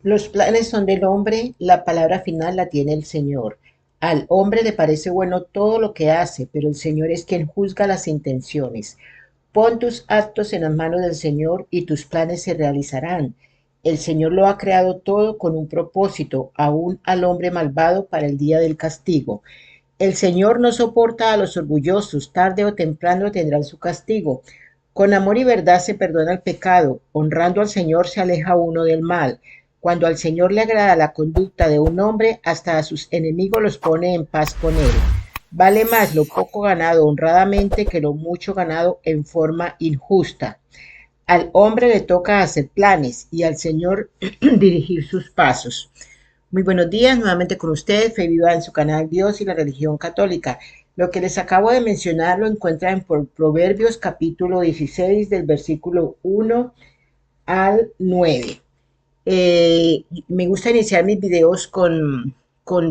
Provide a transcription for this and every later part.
Los planes son del hombre, la palabra final la tiene el Señor. Al hombre le parece bueno todo lo que hace, pero el Señor es quien juzga las intenciones. Pon tus actos en las manos del Señor y tus planes se realizarán. El Señor lo ha creado todo con un propósito, aún al hombre malvado para el día del castigo. El Señor no soporta a los orgullosos, tarde o temprano tendrán su castigo. Con amor y verdad se perdona el pecado, honrando al Señor se aleja uno del mal. Cuando al Señor le agrada la conducta de un hombre, hasta a sus enemigos los pone en paz con él. Vale más lo poco ganado honradamente que lo mucho ganado en forma injusta. Al hombre le toca hacer planes y al Señor dirigir sus pasos. Muy buenos días, nuevamente con ustedes, Fe Viva en su canal Dios y la religión católica. Lo que les acabo de mencionar lo encuentran en Proverbios capítulo 16 del versículo 1 al 9. Me gusta iniciar mis videos con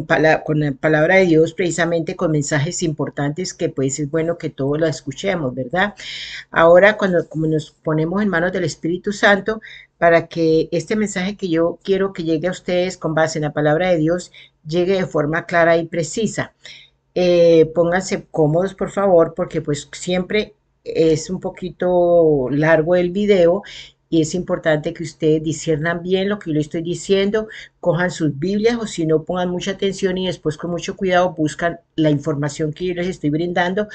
la palabra de Dios, precisamente con mensajes importantes que pues es bueno que todos la escuchemos, ¿verdad? Ahora, cuando como nos ponemos en manos del Espíritu Santo, para que este mensaje que yo quiero que llegue a ustedes con base en la palabra de Dios, llegue de forma clara y precisa. Pónganse cómodos, por favor, porque pues siempre es un poquito largo el video y es importante que ustedes disciernan bien lo que yo les estoy diciendo, cojan sus Biblias o si no pongan mucha atención y después con mucho cuidado buscan la información que yo les estoy brindando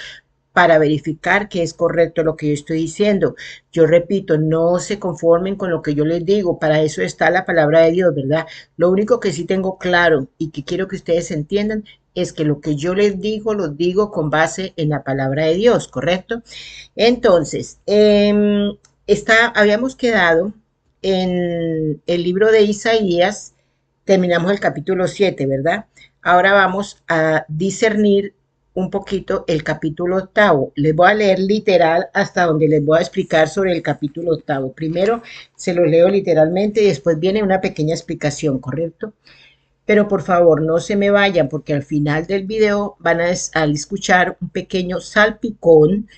para verificar que es correcto lo que yo estoy diciendo. Yo repito, no se conformen con lo que yo les digo, para eso está la palabra de Dios, ¿verdad? Lo único que sí tengo claro y que quiero que ustedes entiendan es que lo que yo les digo, lo digo con base en la palabra de Dios, ¿correcto? Entonces, habíamos quedado en el libro de Isaías, terminamos el capítulo 7, ¿verdad? Ahora vamos a discernir un poquito el capítulo octavo. Les voy a leer literal hasta donde les voy a explicar sobre el capítulo octavo. Primero se lo leo literalmente y después viene una pequeña explicación, ¿correcto? Pero por favor no se me vayan porque al final del video van a escuchar un pequeño salpicón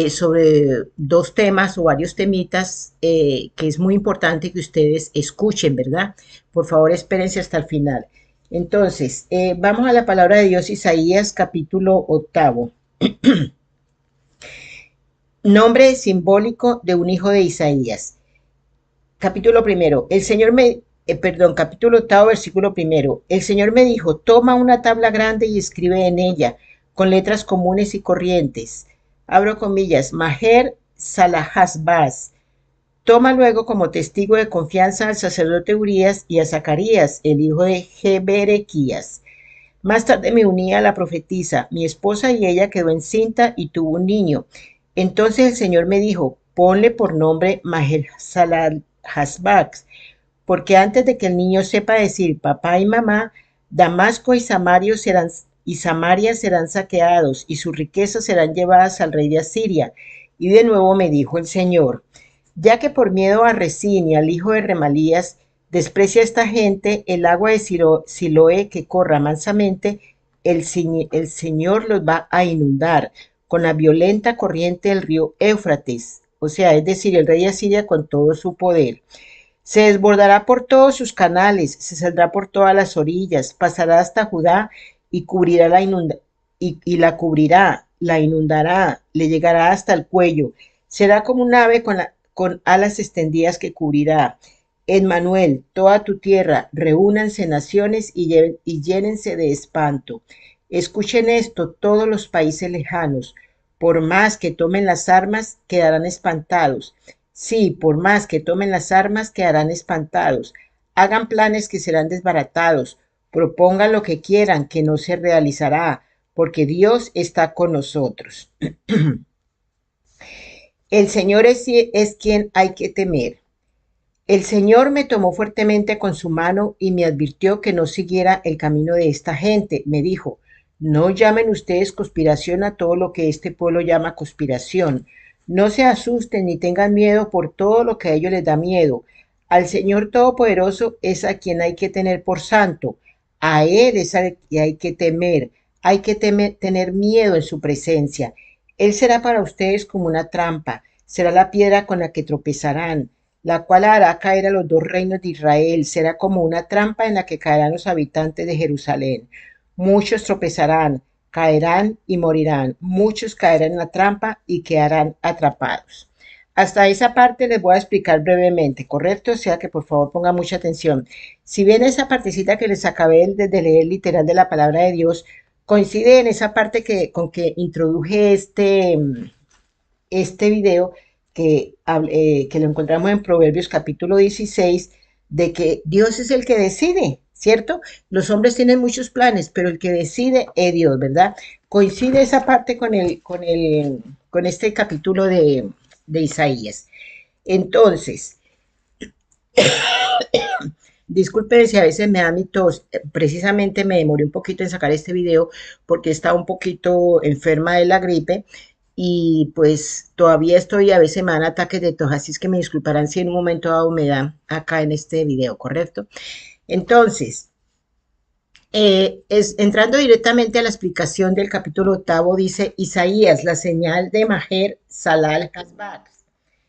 sobre dos temas o varios temitas que es muy importante que ustedes escuchen, ¿verdad? Por favor, espérense hasta el final. Entonces, vamos a la palabra de Dios, Isaías capítulo octavo. Nombre simbólico de un hijo de Isaías. Capítulo primero. Capítulo octavo, versículo primero. El Señor me dijo, toma una tabla grande y escribe en ella, con letras comunes y corrientes. Abro comillas, Maher Salahasbaz. Toma luego como testigo de confianza al sacerdote Urías y a Zacarías, el hijo de Jeberequías. Más tarde me uní a la profetisa, mi esposa y ella quedó encinta y tuvo un niño. Entonces el Señor me dijo, ponle por nombre Maher-Salal-Hasbax, porque antes de que el niño sepa decir papá y mamá, Damasco y Samaria serán saqueados y sus riquezas serán llevadas al rey de Asiria. Y de nuevo me dijo el Señor, ya que por miedo a Resín y al hijo de Remalías desprecia a esta gente, el agua de Siloé que corra mansamente, el Señor los va a inundar con la violenta corriente del río Éufrates, o sea, es decir, el rey de Asiria con todo su poder. Se desbordará por todos sus canales, se saldrá por todas las orillas, pasará hasta Judá y cubrirá y la cubrirá, la inundará, le llegará hasta el cuello. Será como un ave con alas extendidas que cubrirá. Emmanuel, toda tu tierra, reúnanse naciones y llénense de espanto. Escuchen esto todos los países lejanos. Por más que tomen las armas, quedarán espantados. Sí, por más que tomen las armas, quedarán espantados. Hagan planes que serán desbaratados. Propongan lo que quieran, que no se realizará, porque Dios está con nosotros. El Señor es quien hay que temer. El Señor me tomó fuertemente con su mano y me advirtió que no siguiera el camino de esta gente. Me dijo, no llamen ustedes conspiración a todo lo que este pueblo llama conspiración. No se asusten ni tengan miedo por todo lo que a ellos les da miedo. Al Señor Todopoderoso es a quien hay que tener por santo. A Él es al que hay que temer. Hay que tener miedo en su presencia. Él será para ustedes como una trampa. Será la piedra con la que tropezarán, la cual hará caer a los dos reinos de Israel. Será como una trampa en la que caerán los habitantes de Jerusalén. Muchos tropezarán, caerán y morirán. Muchos caerán en la trampa y quedarán atrapados. Hasta esa parte les voy a explicar brevemente, ¿correcto? O sea que por favor pongan mucha atención. Si bien esa partecita que les acabé de leer literal de la palabra de Dios coincide en esa parte con que introduje este video que lo encontramos en Proverbios capítulo 16, de que Dios es el que decide, ¿cierto? Los hombres tienen muchos planes, pero el que decide es Dios, ¿verdad? Coincide esa parte con este capítulo de Isaías. Entonces, disculpen si a veces me da mi tos, precisamente me demoré un poquito en sacar este video porque estaba un poquito enferma de la gripe y pues todavía estoy, a veces me dan ataques de tos, así es que me disculparán si en un momento dado me da acá en este video, ¿correcto? Entonces, entrando directamente a la explicación del capítulo octavo, dice Isaías, la señal de Maher Salal Hasbaz,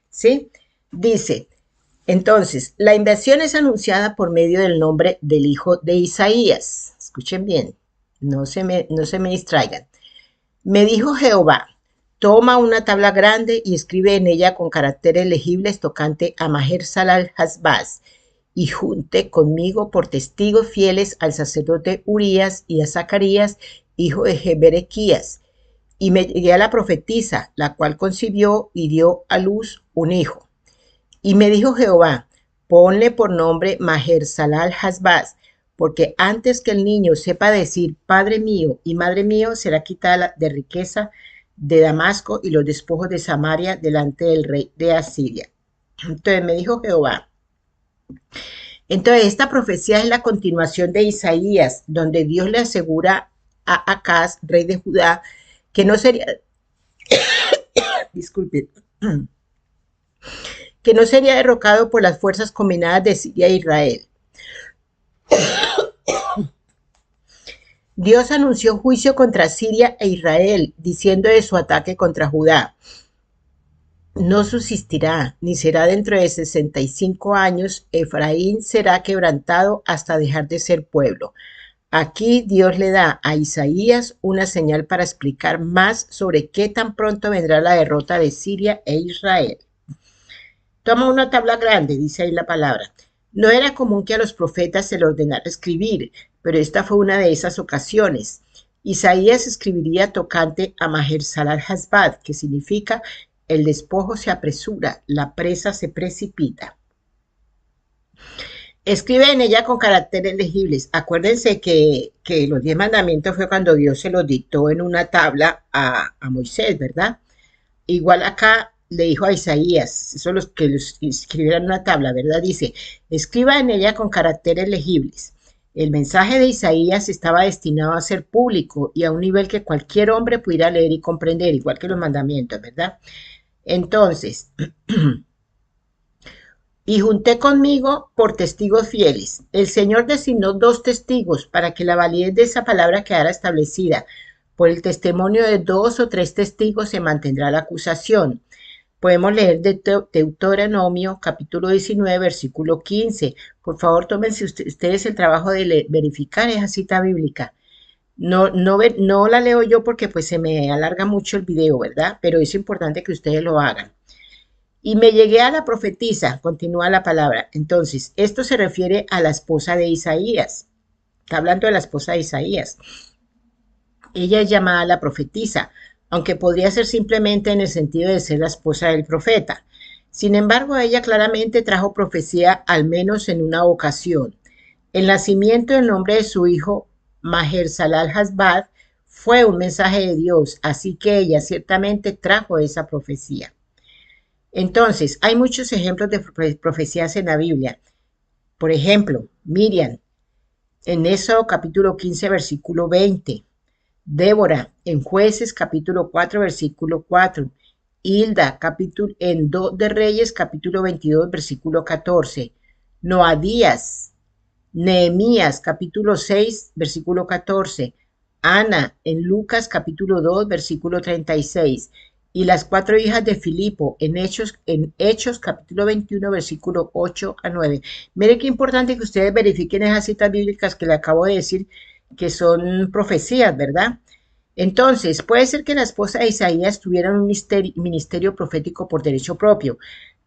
¿sí? Dice, entonces, la invasión es anunciada por medio del nombre del hijo de Isaías. Escuchen bien, no se me distraigan. Me dijo Jehová, toma una tabla grande y escribe en ella con caracteres legibles tocante a Maher Salal Hasbaz, y junte conmigo por testigos fieles al sacerdote Urías y a Zacarías, hijo de Berequías. Y me llegué a la profetisa, la cual concibió y dio a luz un hijo. Y me dijo Jehová, ponle por nombre Maher Salal Hasbaz, porque antes que el niño sepa decir Padre mío y Madre mío, será quitada de riqueza de Damasco y los despojos de Samaria delante del rey de Asiria. Entonces me dijo Jehová. Entonces esta profecía es la continuación de Isaías, donde Dios le asegura a Acaz, rey de Judá, que no sería, disculpe, que no sería derrocado por las fuerzas combinadas de Siria e Israel. Dios anunció juicio contra Siria e Israel, diciendo de su ataque contra Judá. No subsistirá, ni será dentro de 65 años, Efraín será quebrantado hasta dejar de ser pueblo. Aquí Dios le da a Isaías una señal para explicar más sobre qué tan pronto vendrá la derrota de Siria e Israel. Toma una tabla grande, dice ahí la palabra. No era común que a los profetas se les ordenara escribir, pero esta fue una de esas ocasiones. Isaías escribiría tocante a Maher Salal Hasbaz, que significa el despojo se apresura, la presa se precipita. Escribe en ella con caracteres legibles. Acuérdense que los 10 mandamientos fue cuando Dios se los dictó en una tabla a Moisés, ¿verdad? Igual acá le dijo a Isaías, eso los que los escribieran en una tabla, ¿verdad? Dice, escriba en ella con caracteres legibles. El mensaje de Isaías estaba destinado a ser público y a un nivel que cualquier hombre pudiera leer y comprender, igual que los mandamientos, ¿verdad? Entonces, y junté conmigo por testigos fieles. El Señor designó 2 testigos para que la validez de esa palabra quedara establecida. Por el testimonio de 2 o 3 testigos se mantendrá la acusación. Podemos leer de Deuteronomio capítulo 19, versículo 15. Por favor, tómense ustedes el trabajo de verificar esa cita bíblica. No la leo yo porque pues se me alarga mucho el video, ¿verdad? Pero es importante que ustedes lo hagan. Y me llegué a la profetisa, continúa la palabra. Entonces, esto se refiere a la esposa de Isaías. Está hablando de la esposa de Isaías. Ella es llamada la profetisa, aunque podría ser simplemente en el sentido de ser la esposa del profeta. Sin embargo, ella claramente trajo profecía al menos en una ocasión. El nacimiento del nombre de su hijo, Maher Salal Hasbaz, fue un mensaje de Dios, así que ella ciertamente trajo esa profecía. Entonces, hay muchos ejemplos de profecías en la Biblia. Por ejemplo, Miriam, en Éxodo capítulo 15, versículo 20. Débora, en Jueces capítulo 4, versículo 4. Hilda, en 2 de Reyes capítulo 22, versículo 14. Noadías, Nehemías capítulo 6, versículo 14. Ana, en Lucas capítulo 2, versículo 36. y las cuatro hijas de Filipo en Hechos capítulo 21, versículo 8 a 9. Mire qué importante que ustedes verifiquen esas citas bíblicas que le acabo de decir, que son profecías, ¿verdad? Entonces, puede ser que la esposa de Isaías tuviera un ministerio profético por derecho propio,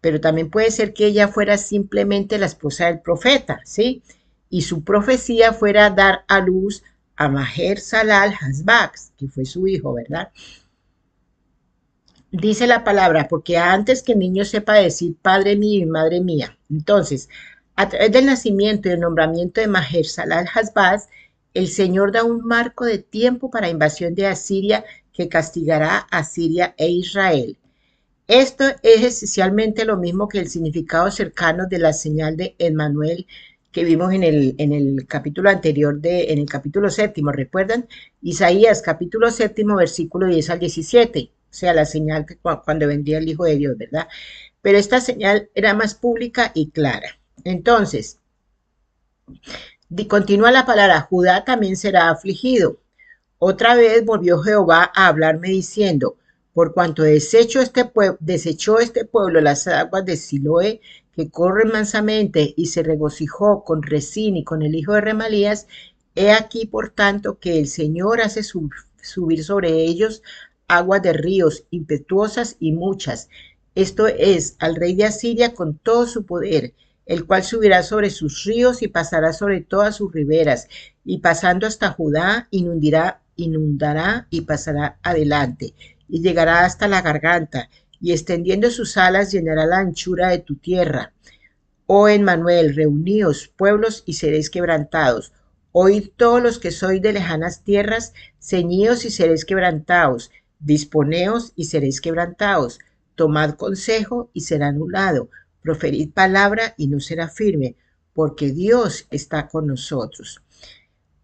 pero también puede ser que ella fuera simplemente la esposa del profeta, ¿sí? Y su profecía fuera dar a luz a Maher Salal Hasbax, que fue su hijo, ¿verdad? Dice la palabra, porque antes que el niño sepa decir Padre mío y Madre mía. Entonces, a través del nacimiento y el nombramiento de Maher Salal Hasbaz, el Señor da un marco de tiempo para invasión de Asiria que castigará a Siria e Israel. Esto es esencialmente lo mismo que el significado cercano de la señal de Emmanuel que vimos en el capítulo anterior, en el capítulo séptimo, ¿recuerdan? Isaías capítulo séptimo, versículo 10 al 17, o sea, la señal que cuando vendría el Hijo de Dios, ¿verdad? Pero esta señal era más pública y clara. Entonces, continúa la palabra, Judá también será afligido. Otra vez volvió Jehová a hablarme diciendo, por cuanto desechó este pueblo las aguas de Siloé, que corren mansamente, y se regocijó con Resín y con el hijo de Remalías, he aquí por tanto que el Señor hace subir sobre ellos aguas de ríos impetuosas y muchas. Esto es, al rey de Asiria con todo su poder, el cual subirá sobre sus ríos y pasará sobre todas sus riberas, y pasando hasta Judá, inundará y pasará adelante, y llegará hasta la garganta, y extendiendo sus alas llenará la anchura de tu tierra. Oh Emmanuel, reuníos, pueblos, y seréis quebrantados. Oíd todos los que sois de lejanas tierras, ceñíos y seréis quebrantados. Disponeos y seréis quebrantados. Tomad consejo y será anulado. Proferid palabra y no será firme, porque Dios está con nosotros.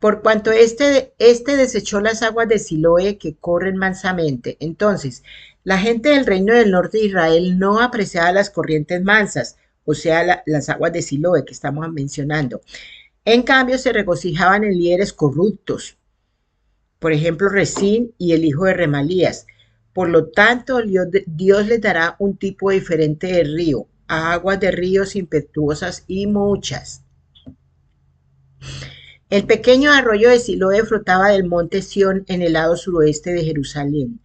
Por cuanto este desechó las aguas de Siloé que corren mansamente. Entonces, la gente del reino del norte de Israel no apreciaba las corrientes mansas, o sea, las aguas de Siloé que estamos mencionando. En cambio, se regocijaban en líderes corruptos, por ejemplo, Resín y el hijo de Remalías. Por lo tanto, Dios les dará un tipo diferente de río, aguas de ríos impetuosas y muchas. El pequeño arroyo de Siloé flotaba del monte Sión en el lado suroeste de Jerusalén.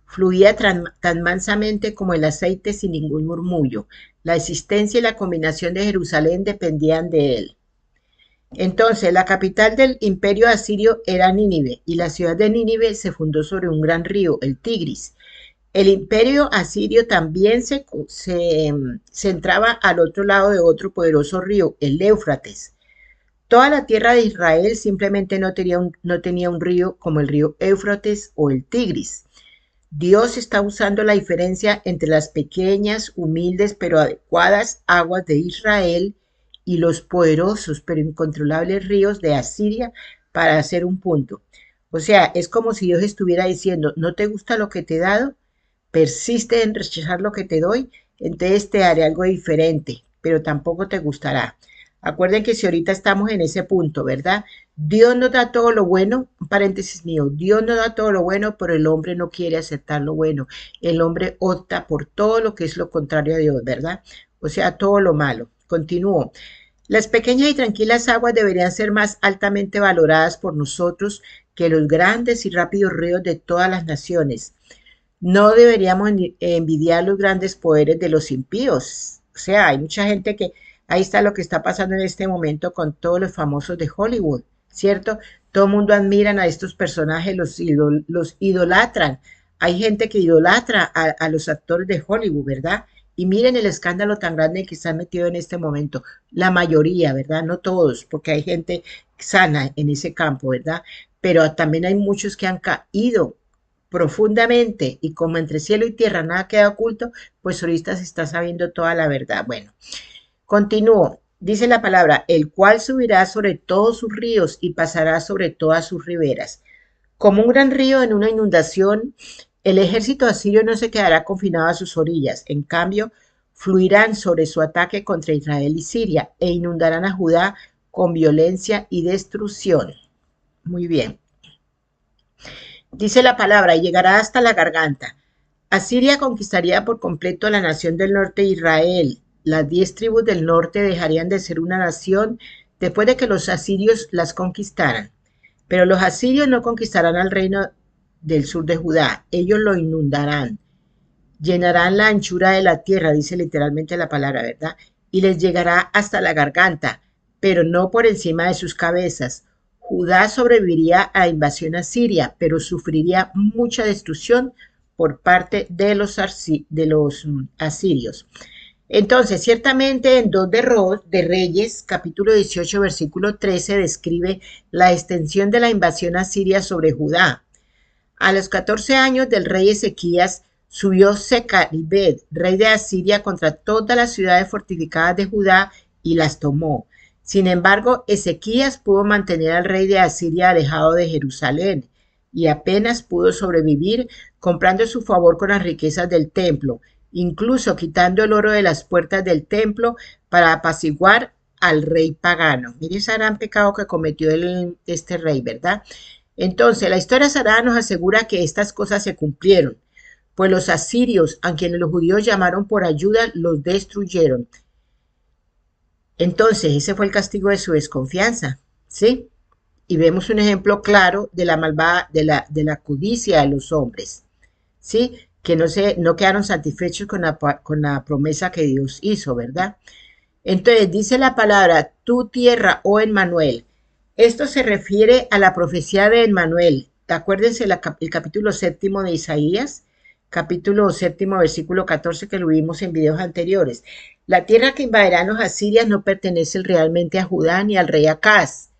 Fluía tan mansamente como el aceite sin ningún murmullo. La existencia y la combinación de Jerusalén dependían de él. Entonces, la capital del imperio asirio era Nínive, y la ciudad de Nínive se fundó sobre un gran río, el Tigris. El imperio asirio también se centraba al otro lado de otro poderoso río, el Éufrates. Toda la tierra de Israel simplemente no tenía un río como el río Éufrates o el Tigris. Dios está usando la diferencia entre las pequeñas, humildes pero adecuadas aguas de Israel y los poderosos pero incontrolables ríos de Asiria para hacer un punto. O sea, es como si Dios estuviera diciendo, ¿no te gusta lo que te he dado? ¿Persiste en rechazar lo que te doy? Entonces te haré algo diferente, pero tampoco te gustará. Acuerden que si ahorita estamos en ese punto, ¿verdad? Dios nos da todo lo bueno, un paréntesis mío, Dios nos da todo lo bueno, pero el hombre no quiere aceptar lo bueno. El hombre opta por todo lo que es lo contrario a Dios, ¿verdad? O sea, todo lo malo. Continúo. Las pequeñas y tranquilas aguas deberían ser más altamente valoradas por nosotros que los grandes y rápidos ríos de todas las naciones. No deberíamos envidiar los grandes poderes de los impíos. O sea, hay mucha gente que, ahí está lo que está pasando en este momento con todos los famosos de Hollywood, ¿cierto? Todo el mundo admira a estos personajes, los idolatran. Hay gente que idolatra a los actores de Hollywood, ¿verdad? Y miren el escándalo tan grande que están metidos en este momento. La mayoría, ¿verdad? No todos, porque hay gente sana en ese campo, ¿verdad? Pero también hay muchos que han caído profundamente y como entre cielo y tierra nada queda oculto, pues ahorita se está sabiendo toda la verdad. Bueno, continúo. Dice la palabra, el cual subirá sobre todos sus ríos y pasará sobre todas sus riberas. Como un gran río en una inundación, el ejército asirio no se quedará confinado a sus orillas. En cambio, fluirán sobre su ataque contra Israel y Siria e inundarán a Judá con violencia y destrucción. Muy bien. Dice la palabra, y llegará hasta la garganta. Asiria conquistaría por completo la nación del norte de Israel. Las 10 tribus del norte dejarían de ser una nación después de que los asirios las conquistaran. Pero los asirios no conquistarán al reino del sur de Judá. Ellos lo inundarán. Llenarán la anchura de la tierra, dice literalmente la palabra, ¿verdad? Y les llegará hasta la garganta, pero no por encima de sus cabezas. Judá sobreviviría a la invasión asiria, pero sufriría mucha destrucción por parte de los asirios. Entonces, ciertamente en 2 de Reyes, capítulo 18, versículo 13, describe la extensión de la invasión asiria sobre Judá. A los 14 años del rey Ezequías, subió Secaribed, rey de Asiria, contra todas las ciudades fortificadas de Judá y las tomó. Sin embargo, Ezequías pudo mantener al rey de Asiria alejado de Jerusalén y apenas pudo sobrevivir comprando su favor con las riquezas del templo, incluso quitando el oro de las puertas del templo para apaciguar al rey pagano. Mire ese gran pecado que cometió este rey, ¿verdad? Entonces, la historia sagrada nos asegura que estas cosas se cumplieron, pues los asirios, a quienes los judíos llamaron por ayuda, los destruyeron. Entonces, ese fue el castigo de su desconfianza, ¿sí? Y vemos un ejemplo claro de la malvada, de la codicia de los hombres, ¿sí? Que no quedaron satisfechos con la promesa que Dios hizo, ¿verdad? Entonces, dice la palabra, tu tierra, oh Emmanuel. Esto se refiere a la profecía de Emmanuel. Acuérdense el capítulo 7 de Isaías, capítulo 7, versículo 14, que lo vimos en videos anteriores. La tierra que invadirán los asirios no pertenece realmente a Judá ni al rey Acaz.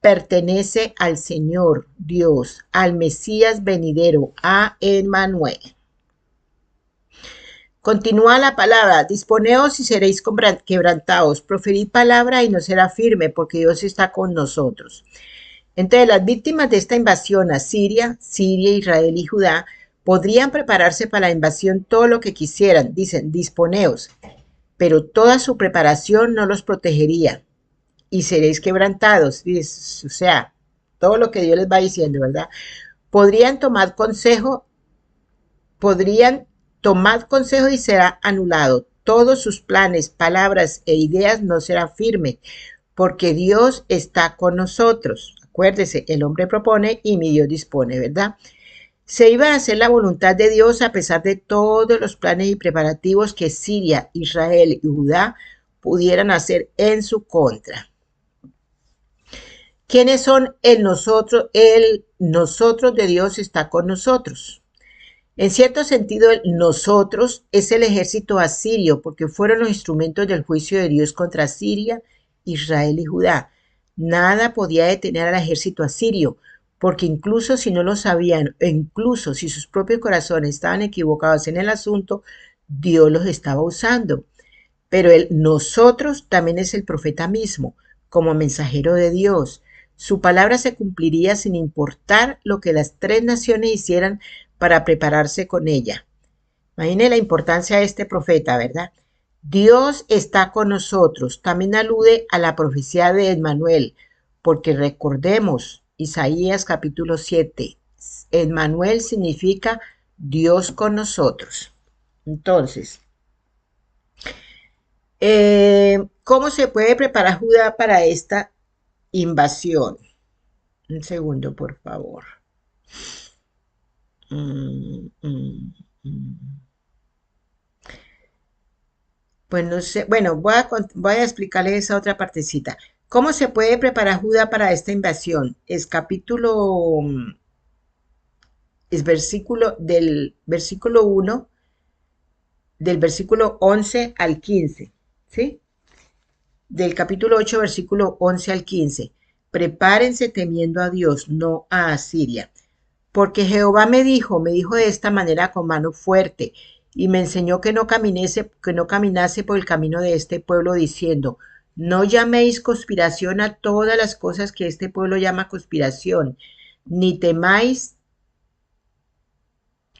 Pertenece al Señor Dios, al Mesías venidero, a Emmanuel. Continúa la palabra, disponeos y seréis quebrantados, proferid palabra y no será firme, porque Dios está con nosotros. Entonces, las víctimas de esta invasión a Siria, Israel y Judá, podrían prepararse para la invasión todo lo que quisieran, dicen, disponeos, pero toda su preparación no los protegería y seréis quebrantados, o sea, todo lo que Dios les va diciendo, ¿verdad? Podrían tomar consejo y será anulado. Todos sus planes, palabras e ideas no serán firmes, porque Dios está con nosotros. Acuérdese, el hombre propone y mi Dios dispone, ¿verdad? Se iba a hacer la voluntad de Dios a pesar de todos los planes y preparativos que Siria, Israel y Judá pudieran hacer en su contra. ¿Quiénes son el nosotros? El nosotros de Dios está con nosotros. En cierto sentido, el nosotros es el ejército asirio, porque fueron los instrumentos del juicio de Dios contra Siria, Israel y Judá. Nada podía detener al ejército asirio, porque incluso si no lo sabían, e incluso si sus propios corazones estaban equivocados en el asunto, Dios los estaba usando. Pero el nosotros también es el profeta mismo, como mensajero de Dios. Su palabra se cumpliría sin importar lo que las 3 naciones hicieran para prepararse con ella. Imagine la importancia de este profeta, ¿verdad? Dios está con nosotros. También alude a la profecía de Emmanuel, porque recordemos Isaías capítulo 7. Emmanuel significa Dios con nosotros. Entonces, ¿cómo se puede preparar Judá para esta invasión? Un segundo, por favor. Pues no sé, bueno, voy a explicarles esa otra partecita. ¿Cómo se puede preparar Judá para esta invasión? Es del versículo 1, del versículo 11 al 15, ¿sí? Del capítulo 8, versículo 11 al 15. Prepárense temiendo a Dios, no a Asiria. Porque Jehová me dijo de esta manera con mano fuerte, y me enseñó que no caminase por el camino de este pueblo, diciendo, no llaméis conspiración a todas las cosas que este pueblo llama conspiración, ni temáis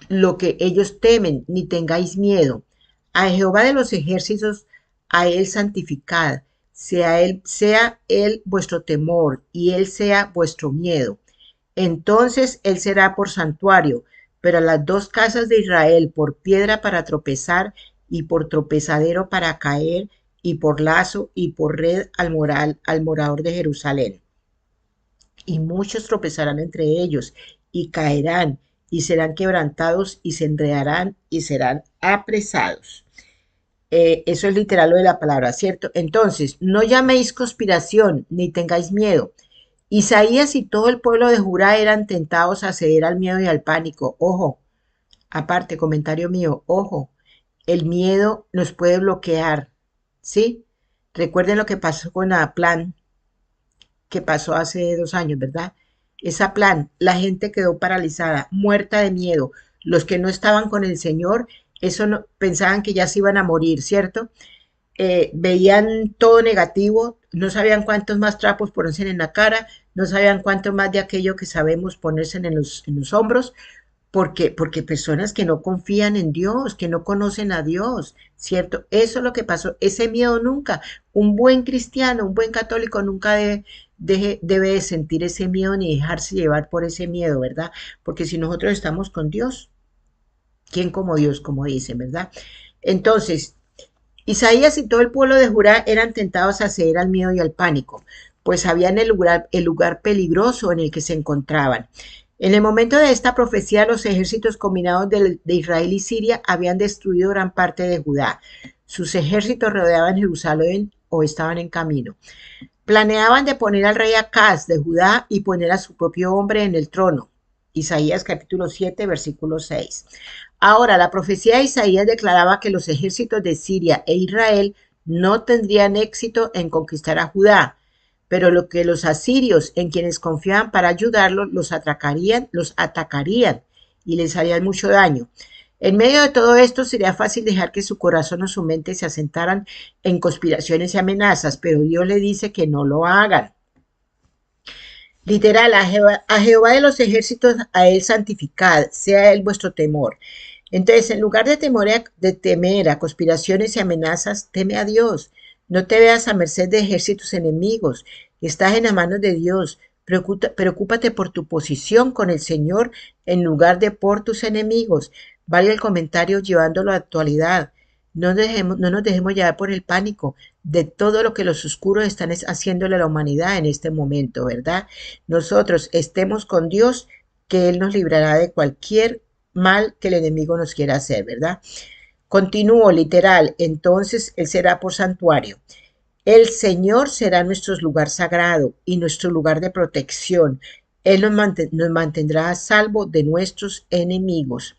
lo que ellos temen, ni tengáis miedo. A Jehová de los ejércitos, a él santificad, sea él vuestro temor, y él sea vuestro miedo. Entonces él será por santuario, pero a las dos casas de Israel por piedra para tropezar y por tropezadero para caer y por lazo y por red al morador de Jerusalén. Y muchos tropezarán entre ellos y caerán y serán quebrantados y se enredarán y serán apresados. Eso es literal lo de la palabra, ¿cierto? Entonces, no llaméis conspiración ni tengáis miedo. Isaías y todo el pueblo de Judá eran tentados a ceder al miedo y al pánico. Ojo, aparte, comentario mío, ojo, el miedo nos puede bloquear, ¿sí? Recuerden lo que pasó con la plan que pasó hace 2 años, ¿verdad? Esa plan, la gente quedó paralizada, muerta de miedo. Los que no estaban con el Señor, eso no, pensaban que ya se iban a morir, ¿cierto? Veían todo negativo, no sabían cuántos más trapos ponerse en la cara, no sabían cuánto más de aquello que sabemos ponerse en los hombros, porque personas que no confían en Dios, que no conocen a Dios, ¿cierto? Eso es lo que pasó, ese miedo nunca, un buen cristiano, un buen católico nunca debe de sentir ese miedo ni dejarse llevar por ese miedo, ¿verdad? Porque si nosotros estamos con Dios, ¿quién como Dios, como dicen, ¿verdad? Entonces, Isaías y todo el pueblo de Judá eran tentados a ceder al miedo y al pánico, pues sabían el lugar peligroso en el que se encontraban. En el momento de esta profecía, los ejércitos combinados de Israel y Siria habían destruido gran parte de Judá. Sus ejércitos rodeaban Jerusalén o estaban en camino. Planeaban de poner al rey Acaz de Judá y poner a su propio hombre en el trono. Isaías capítulo 7, versículo 6. Ahora, la profecía de Isaías declaraba que los ejércitos de Siria e Israel no tendrían éxito en conquistar a Judá, pero lo que los asirios, en quienes confiaban para ayudarlos, los atacarían y les harían mucho daño. En medio de todo esto sería fácil dejar que su corazón o su mente se asentaran en conspiraciones y amenazas, pero Dios le dice que no lo hagan. Literal, a Jehová de los ejércitos, a él santificad, sea él vuestro temor. Entonces, en lugar de temer a conspiraciones y amenazas, teme a Dios. No te veas a merced de ejércitos enemigos. Estás en las manos de Dios. Preocúpate por tu posición con el Señor en lugar de por tus enemigos. Vale el comentario llevándolo a la actualidad. No nos dejemos llevar por el pánico de todo lo que los oscuros están haciéndole a la humanidad en este momento, ¿verdad? Nosotros estemos con Dios, que Él nos librará de cualquier mal que el enemigo nos quiera hacer, ¿verdad? Continúo, literal, entonces Él será por santuario. El Señor será nuestro lugar sagrado y nuestro lugar de protección. Él nos mantendrá a salvo de nuestros enemigos.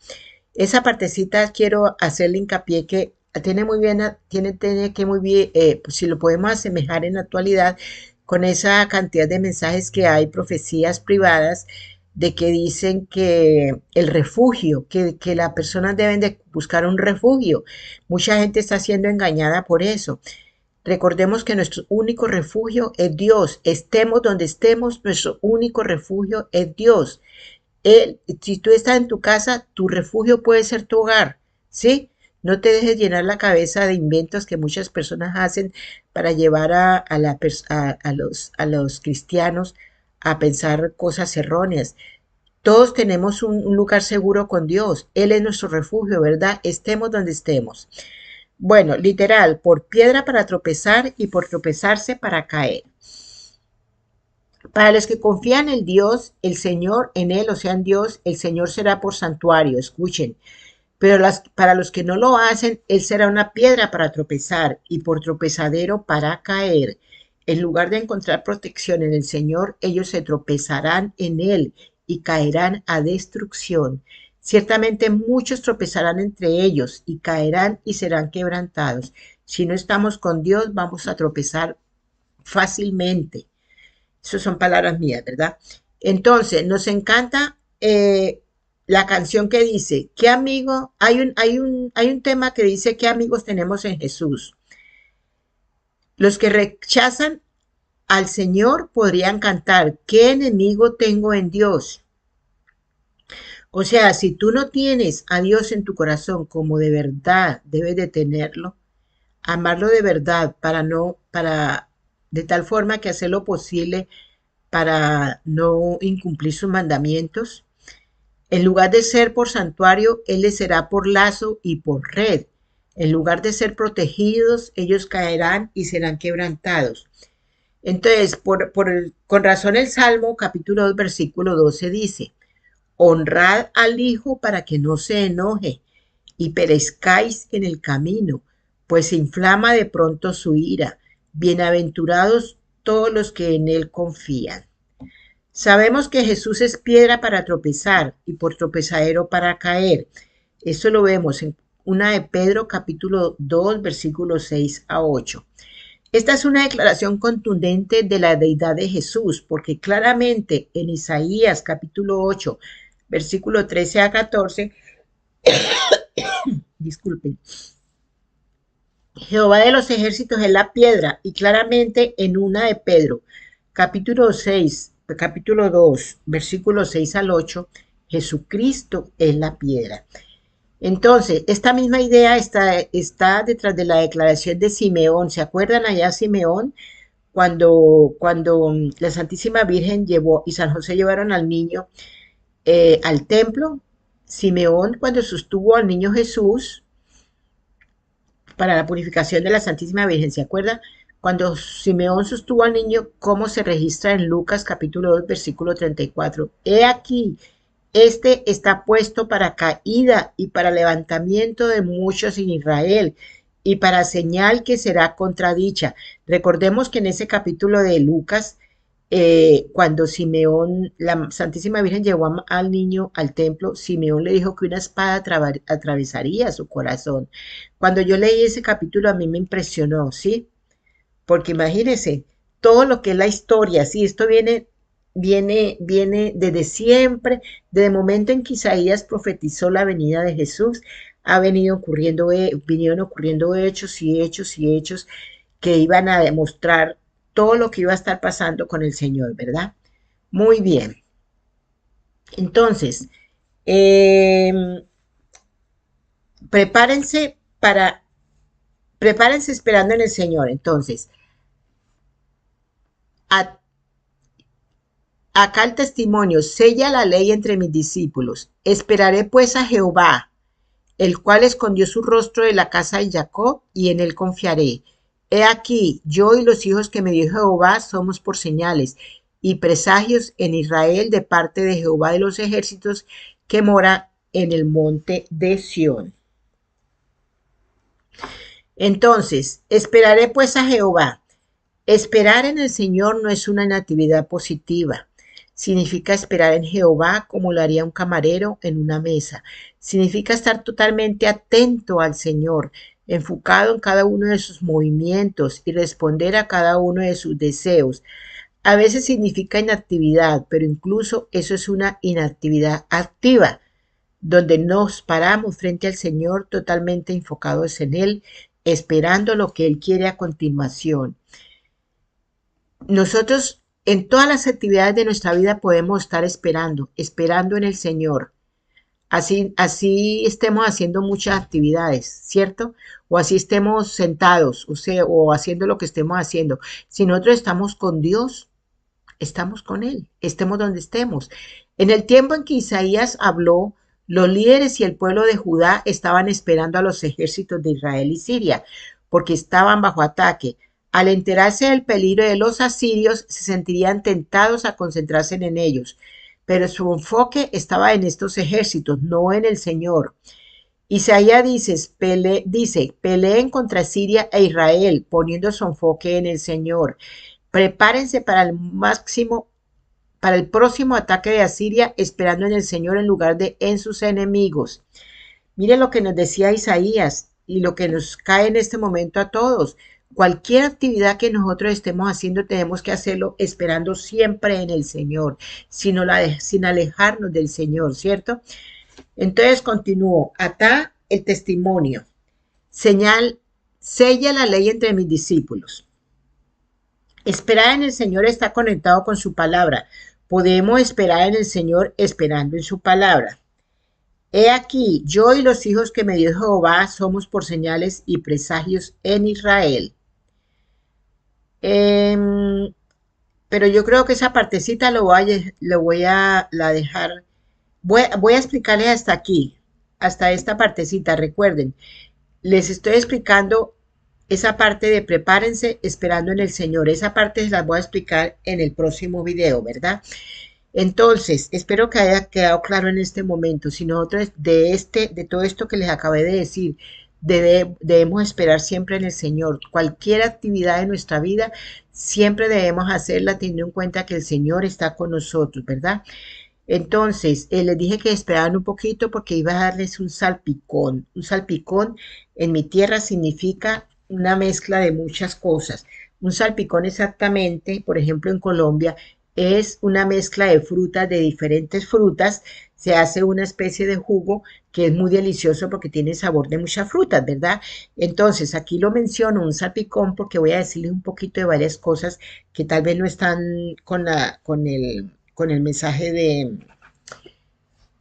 Esa partecita quiero hacerle hincapié que tiene muy bien, tiene que muy bien, pues si lo podemos asemejar en la actualidad con esa cantidad de mensajes que hay, profecías privadas, de que dicen que el refugio, que las personas deben de buscar un refugio. Mucha gente está siendo engañada por eso. Recordemos que nuestro único refugio es Dios. Estemos donde estemos, nuestro único refugio es Dios. Si tú estás en tu casa, tu refugio puede ser tu hogar, ¿sí? No te dejes llenar la cabeza de inventos que muchas personas hacen para llevar a los cristianos a pensar cosas erróneas. Todos tenemos un lugar seguro con Dios. Él es nuestro refugio, ¿verdad? Estemos donde estemos. Bueno, literal, por piedra para tropezar y por tropezarse para caer. Para los que confían en Dios, el Señor, en Él, o sea, en Dios, el Señor será por santuario, escuchen. Pero para los que no lo hacen, Él será una piedra para tropezar y por tropezadero para caer. En lugar de encontrar protección en el Señor, ellos se tropezarán en Él y caerán a destrucción. Ciertamente muchos tropezarán entre ellos y caerán y serán quebrantados. Si no estamos con Dios, vamos a tropezar fácilmente. Esas son palabras mías, ¿verdad? Entonces, nos encanta la canción que dice, ¿qué amigo? Hay un tema que dice, ¿qué amigos tenemos en Jesús? Los que rechazan al Señor podrían cantar, ¿qué enemigo tengo en Dios? O sea, si tú no tienes a Dios en tu corazón como de verdad debes de tenerlo, amarlo de verdad de tal forma que hacer lo posible para no incumplir sus mandamientos, En lugar de ser por santuario, Él les será por lazo y por red. En lugar de ser protegidos, ellos caerán y serán quebrantados. Entonces, con razón el Salmo capítulo 2, versículo 12 dice, honrad al Hijo para que no se enoje y perezcáis en el camino, pues se inflama de pronto su ira. Bienaventurados todos los que en Él confían. Sabemos que Jesús es piedra para tropezar y por tropezadero para caer. Eso lo vemos en una de Pedro capítulo 2 versículos 6 a 8. Esta es una declaración contundente de la deidad de Jesús, porque claramente en Isaías capítulo 8 versículo 13 a 14, disculpen, Jehová de los ejércitos es la piedra, y claramente en una de Pedro capítulo 6 capítulo 2 versículos 6 al 8, Jesucristo es la piedra. Entonces, esta misma idea está detrás de la declaración de Simeón. ¿Se acuerdan allá Simeón? Cuando la Santísima Virgen llevó y San José llevaron al niño al templo. Simeón, cuando sostuvo al niño Jesús para la purificación de la Santísima Virgen, ¿se acuerdan? Cuando Simeón sostuvo al niño, ¿cómo se registra en Lucas capítulo 2, versículo 34? He aquí, este está puesto para caída y para levantamiento de muchos en Israel y para señal que será contradicha. Recordemos que en ese capítulo de Lucas, cuando Simeón, la Santísima Virgen llevó al niño al templo, Simeón le dijo que una espada atravesaría su corazón. Cuando yo leí ese capítulo a mí me impresionó, ¿sí? Porque imagínense, todo lo que es la historia, ¿sí? Esto viene desde siempre, desde el momento en que Isaías profetizó la venida de Jesús, vinieron ocurriendo hechos y hechos y hechos que iban a demostrar todo lo que iba a estar pasando con el Señor, ¿verdad? Muy bien. Entonces, eh, prepárense prepárense esperando en el Señor. Entonces, a, acá el testimonio, sella la ley entre mis discípulos. Esperaré pues a Jehová, el cual escondió su rostro de la casa de Jacob, y en él confiaré. He aquí, yo y los hijos que me dio Jehová somos por señales y presagios en Israel de parte de Jehová de los ejércitos, que mora en el monte de Sión. Entonces, esperaré pues a Jehová. Esperar en el Señor no es una inactividad positiva. Significa esperar en Jehová como lo haría un camarero en una mesa. Significa estar totalmente atento al Señor, enfocado en cada uno de sus movimientos y responder a cada uno de sus deseos. A veces significa inactividad, pero incluso eso es una inactividad activa, donde nos paramos frente al Señor totalmente enfocados en Él, esperando lo que Él quiere a continuación. Nosotros en todas las actividades de nuestra vida podemos estar esperando en el Señor. Así estemos haciendo muchas actividades, ¿cierto? O así estemos sentados, o haciendo lo que estemos haciendo. Si nosotros estamos con Dios, estamos con Él, estemos donde estemos. En el tiempo en que Isaías habló, los líderes y el pueblo de Judá estaban esperando a los ejércitos de Israel y Siria, porque estaban bajo ataque. Al enterarse del peligro de los asirios, se sentirían tentados a concentrarse en ellos, pero su enfoque estaba en estos ejércitos, no en el Señor. Isaías dice, peleen contra Siria e Israel, poniendo su enfoque en el Señor. Prepárense para el próximo ataque de Asiria, esperando en el Señor en lugar de en sus enemigos. Miren lo que nos decía Isaías y lo que nos cae en este momento a todos. Cualquier actividad que nosotros estemos haciendo tenemos que hacerlo esperando siempre en el Señor, sin alejarnos del Señor, ¿cierto? Entonces continúo. Acá el testimonio. Sella la ley entre mis discípulos. Esperar en el Señor está conectado con su palabra. Podemos esperar en el Señor esperando en su palabra. He aquí, yo y los hijos que me dio Jehová somos por señales y presagios en Israel. Pero yo creo que esa partecita lo voy a dejar Voy a explicarles hasta aquí, hasta esta partecita, recuerden, les estoy explicando esa parte de prepárense esperando en el Señor. Esa parte se las voy a explicar en el próximo video, ¿verdad? Entonces, espero que haya quedado claro en este momento. Si nosotros de todo esto que les acabé de decir, debemos esperar siempre en el Señor. Cualquier actividad de nuestra vida, siempre debemos hacerla teniendo en cuenta que el Señor está con nosotros, ¿verdad? Entonces, les dije que esperaban un poquito porque iba a darles un salpicón. Un salpicón en mi tierra significa una mezcla de muchas cosas. Un salpicón exactamente, por ejemplo, en Colombia, es una mezcla de frutas, de diferentes frutas. Se hace una especie de jugo que es muy delicioso porque tiene sabor de muchas frutas, ¿verdad? Entonces, aquí lo menciono, un salpicón, porque voy a decirles un poquito de varias cosas que tal vez no están con el mensaje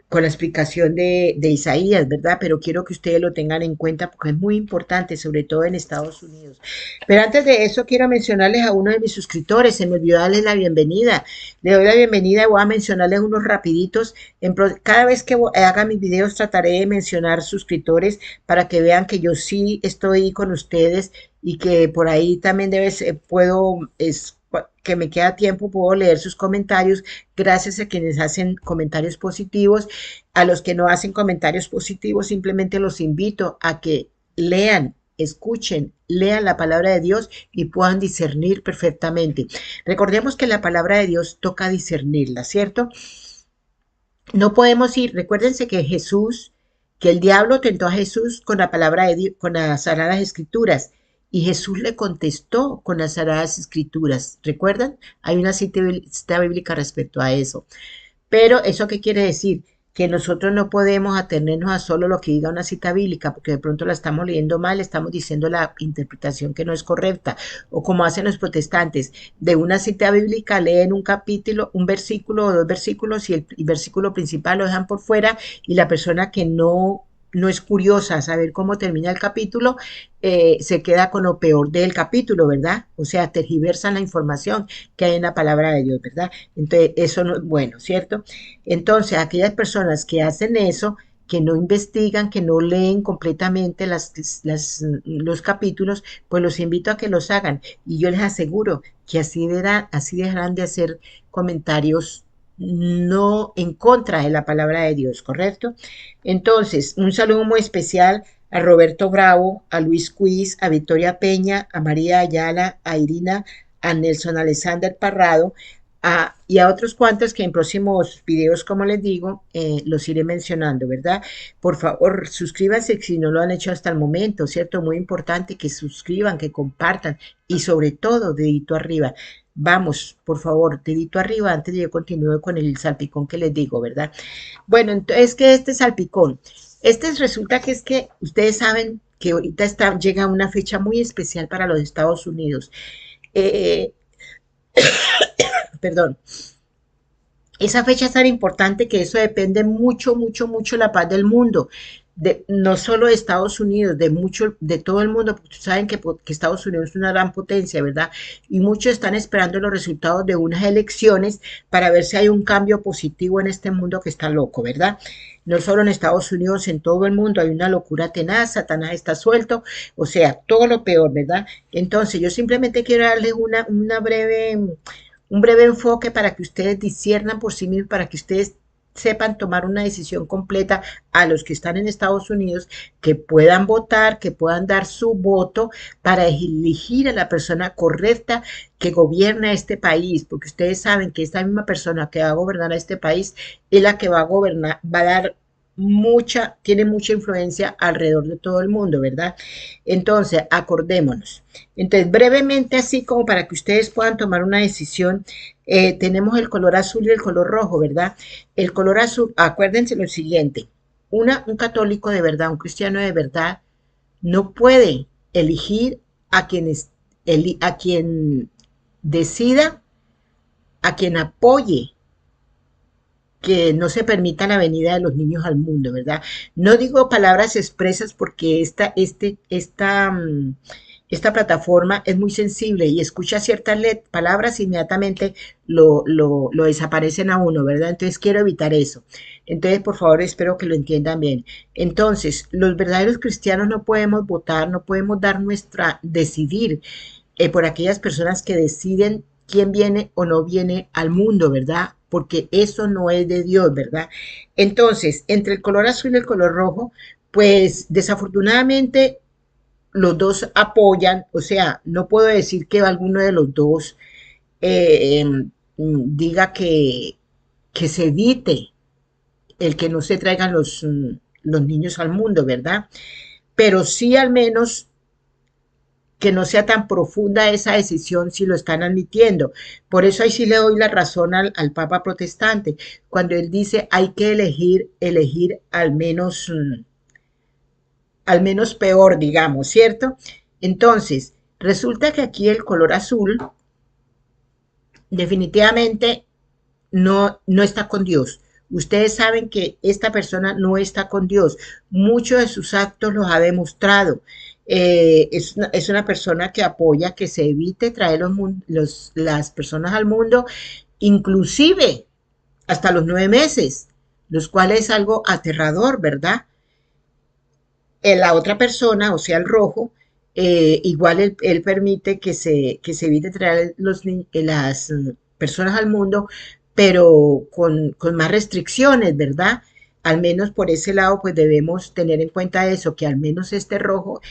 con la explicación de Isaías, ¿verdad? Pero quiero que ustedes lo tengan en cuenta porque es muy importante, sobre todo en Estados Unidos. Pero antes de eso, quiero mencionarles a uno de mis suscriptores, se me olvidó darles la bienvenida. Le doy la bienvenida y voy a mencionarles unos rapiditos. Cada vez que haga mis videos trataré de mencionar suscriptores para que vean que yo sí estoy con ustedes y que por ahí también que me queda tiempo, puedo leer sus comentarios, gracias a quienes hacen comentarios positivos. A los que no hacen comentarios positivos, simplemente los invito a que lean, escuchen, lean la palabra de Dios y puedan discernir perfectamente. Recordemos que la palabra de Dios toca discernirla, ¿cierto? No podemos ir, recuérdense que el diablo tentó a Jesús con la palabra de Dios, con las sagradas escrituras, y Jesús le contestó con las sagradas escrituras. ¿Recuerdan? Hay una cita bíblica respecto a eso. Pero ¿eso qué quiere decir? Que nosotros no podemos atenernos a solo lo que diga una cita bíblica, porque de pronto la estamos leyendo mal, estamos diciendo la interpretación que no es correcta, o como hacen los protestantes, de una cita bíblica leen un capítulo, un versículo o dos versículos y el versículo principal lo dejan por fuera y la persona que no es curiosa a saber cómo termina el capítulo, se queda con lo peor del capítulo, ¿verdad? O sea, tergiversan la información que hay en la palabra de Dios, ¿verdad? Entonces, eso no es bueno, ¿cierto? Entonces, aquellas personas que hacen eso, que no investigan, que no leen completamente los capítulos, pues los invito a que los hagan. Y yo les aseguro que así dejarán de hacer comentarios no en contra de la palabra de Dios, ¿correcto? Entonces, un saludo muy especial a Roberto Bravo, a Luis Cuis, a Victoria Peña, a María Ayala, a Irina, a Nelson Alexander Parrado, y a otros cuantos que en próximos videos, como les digo, los iré mencionando, ¿verdad? Por favor, suscríbanse si no lo han hecho hasta el momento, ¿cierto? Muy importante que suscriban, que compartan y sobre todo, dedito arriba. Vamos, por favor, dedito arriba antes de que yo continúe con el salpicón que les digo, ¿verdad? Bueno, entonces, ¿qué es este salpicón? Resulta que es que ustedes saben que ahorita llega una fecha muy especial para los Estados Unidos. Eh, Perdón, esa fecha es tan importante que eso depende mucho, mucho, mucho la paz del mundo. No solo de Estados Unidos, de todo el mundo, porque saben que Estados Unidos es una gran potencia, ¿verdad? Y muchos están esperando los resultados de unas elecciones para ver si hay un cambio positivo en este mundo que está loco, ¿verdad? No solo en Estados Unidos, en todo el mundo hay una locura tenaz, Satanás está suelto, o sea, todo lo peor, ¿verdad? Entonces, yo simplemente quiero darles un breve enfoque para que ustedes disciernan por sí mismos, para que ustedes sepan tomar una decisión completa a los que están en Estados Unidos, que puedan votar, que puedan dar su voto para elegir a la persona correcta que gobierna este país, porque ustedes saben que esta misma persona que va a gobernar a este país es la que va a gobernar, va a dar tiene mucha influencia alrededor de todo el mundo, ¿verdad? Entonces, acordémonos. Entonces, brevemente, así como para que ustedes puedan tomar una decisión, tenemos el color azul y el color rojo, ¿verdad? El color azul, acuérdense lo siguiente, un católico de verdad, un cristiano de verdad, no puede elegir a a quien decida, a quien apoye que no se permita la venida de los niños al mundo, ¿verdad? No digo palabras expresas porque esta plataforma es muy sensible y escucha ciertas palabras, inmediatamente lo desaparecen a uno, ¿verdad? Entonces quiero evitar eso. Entonces, por favor, espero que lo entiendan bien. Entonces, los verdaderos cristianos no podemos votar, no podemos dar decidir por aquellas personas que deciden quién viene o no viene al mundo, ¿verdad? Porque eso no es de Dios, ¿verdad? Entonces, entre el color azul y el color rojo, pues desafortunadamente los dos apoyan, o sea, no puedo decir que alguno de los dos diga que se evite el que no se traigan los niños al mundo, ¿verdad? Pero sí al menos que no sea tan profunda esa decisión si lo están admitiendo. Por eso ahí sí le doy la razón al Papa protestante, cuando él dice hay que elegir al menos peor, digamos, ¿cierto? Entonces, resulta que aquí el color azul definitivamente no está con Dios. Ustedes saben que esta persona no está con Dios. Muchos de sus actos los ha demostrado. Es una persona que apoya que se evite traer las personas al mundo, inclusive hasta los 9 meses, los cuales es algo aterrador, ¿verdad? La otra persona, o sea, el rojo, igual él permite que se evite traer las personas al mundo, pero con más restricciones, ¿verdad? Al menos por ese lado, pues debemos tener en cuenta eso, que al menos este rojo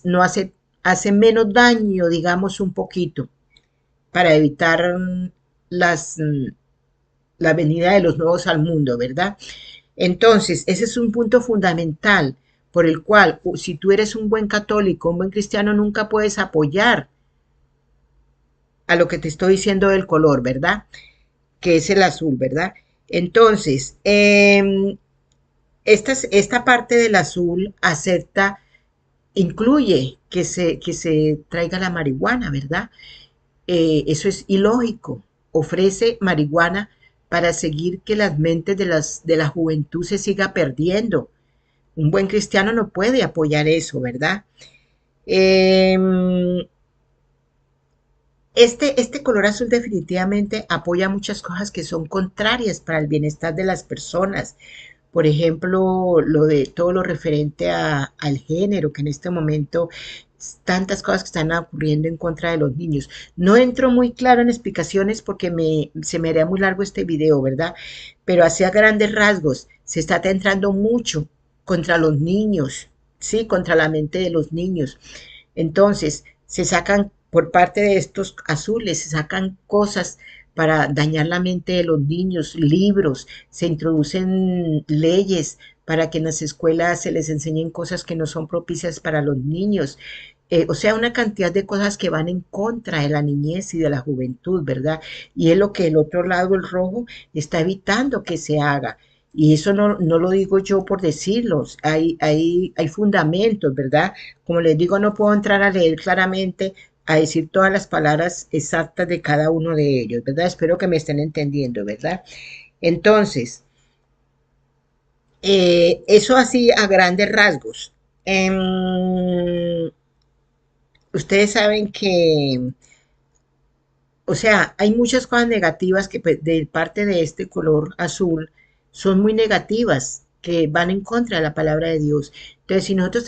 no hace menos daño, digamos, un poquito, para evitar las, mm, la venida de los nuevos al mundo, ¿verdad? Entonces, ese es un punto fundamental por el cual, si tú eres un buen católico, un buen cristiano, nunca puedes apoyar a lo que te estoy diciendo del color, ¿verdad? Que es el azul, ¿verdad? Entonces, esta parte del azul acepta, incluye que se traiga la marihuana, ¿verdad? Eso es ilógico. Ofrece marihuana para seguir que las mentes de la juventud se siga perdiendo. Un buen cristiano no puede apoyar eso, ¿verdad? Eh, este color azul definitivamente apoya muchas cosas que son contrarias para el bienestar de las personas. Por ejemplo, todo lo referente al género, que en este momento tantas cosas que están ocurriendo en contra de los niños. No entro muy claro en explicaciones porque se me haría muy largo este video, ¿verdad? Pero hacia grandes rasgos se está atentando mucho contra los niños, ¿sí? Contra la mente de los niños. Entonces, se sacan por parte de estos azules, se sacan cosas para dañar la mente de los niños, libros, se introducen leyes para que en las escuelas se les enseñen cosas que no son propicias para los niños. O sea, una cantidad de cosas que van en contra de la niñez y de la juventud, ¿verdad? Y es lo que el otro lado, el rojo, está evitando que se haga. Y eso no lo digo yo por decirlos, hay fundamentos, ¿verdad? Como les digo, no puedo entrar a leer claramente, a decir todas las palabras exactas de cada uno de ellos, ¿verdad? Espero que me estén entendiendo, ¿verdad? Entonces, eso así a grandes rasgos. Ustedes saben que, o sea, hay muchas cosas negativas que pues, de parte de este color azul son muy negativas, que van en contra de la palabra de Dios. Entonces, si nosotros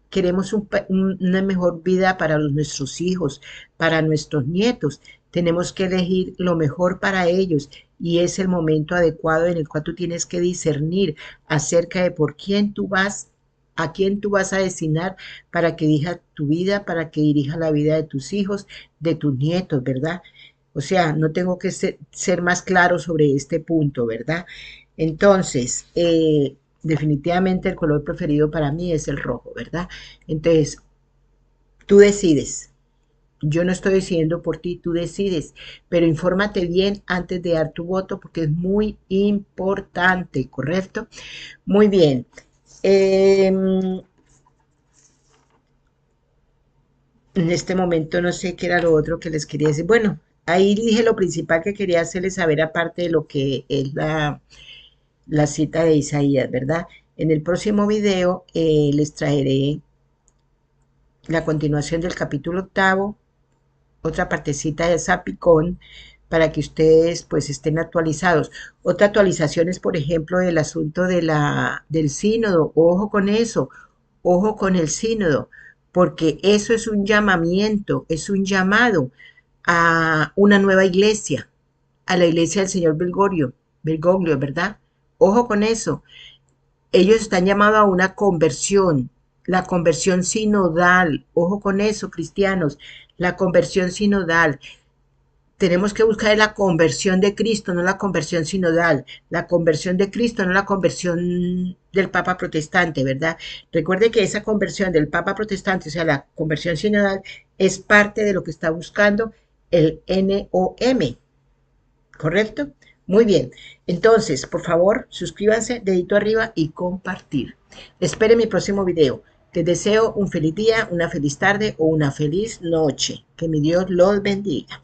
queremos una mejor vida para nuestros hijos, para nuestros nietos, tenemos que elegir lo mejor para ellos y es el momento adecuado en el cual tú tienes que discernir acerca de por quién tú vas, a quién tú vas a designar para que dirija tu vida, para que dirija la vida de tus hijos, de tus nietos, ¿verdad? O sea, no tengo que ser más claro sobre este punto, ¿verdad? Entonces, definitivamente el color preferido para mí es el rojo, ¿verdad? Entonces, tú decides. Yo no estoy decidiendo por ti, tú decides, pero infórmate bien antes de dar tu voto porque es muy importante, ¿correcto? Muy bien. En este momento no sé qué era lo otro que les quería decir. Bueno, ahí dije lo principal que quería hacerles saber aparte de lo que es la cita de Isaías, ¿verdad? En el próximo video les traeré la continuación del capítulo octavo, otra partecita de Sapicón, para que ustedes pues estén actualizados. Otra actualización es, por ejemplo, el asunto del sínodo. Ojo con eso, ojo con el sínodo, porque eso es un llamamiento, es un llamado a una nueva iglesia, a la iglesia del señor Bergoglio, ¿verdad? Ojo con eso. Ellos están llamados a una conversión, la conversión sinodal. Ojo con eso, cristianos, la conversión sinodal. Tenemos que buscar la conversión de Cristo, no la conversión sinodal, la conversión de Cristo, no la conversión del Papa protestante, ¿verdad? Recuerde que esa conversión del Papa protestante, o sea, la conversión sinodal, es parte de lo que está buscando el NOM, ¿correcto? Muy bien. Entonces, por favor, suscríbanse, dedito arriba y compartir. Espere mi próximo video. Les deseo un feliz día, una feliz tarde o una feliz noche. Que mi Dios los bendiga.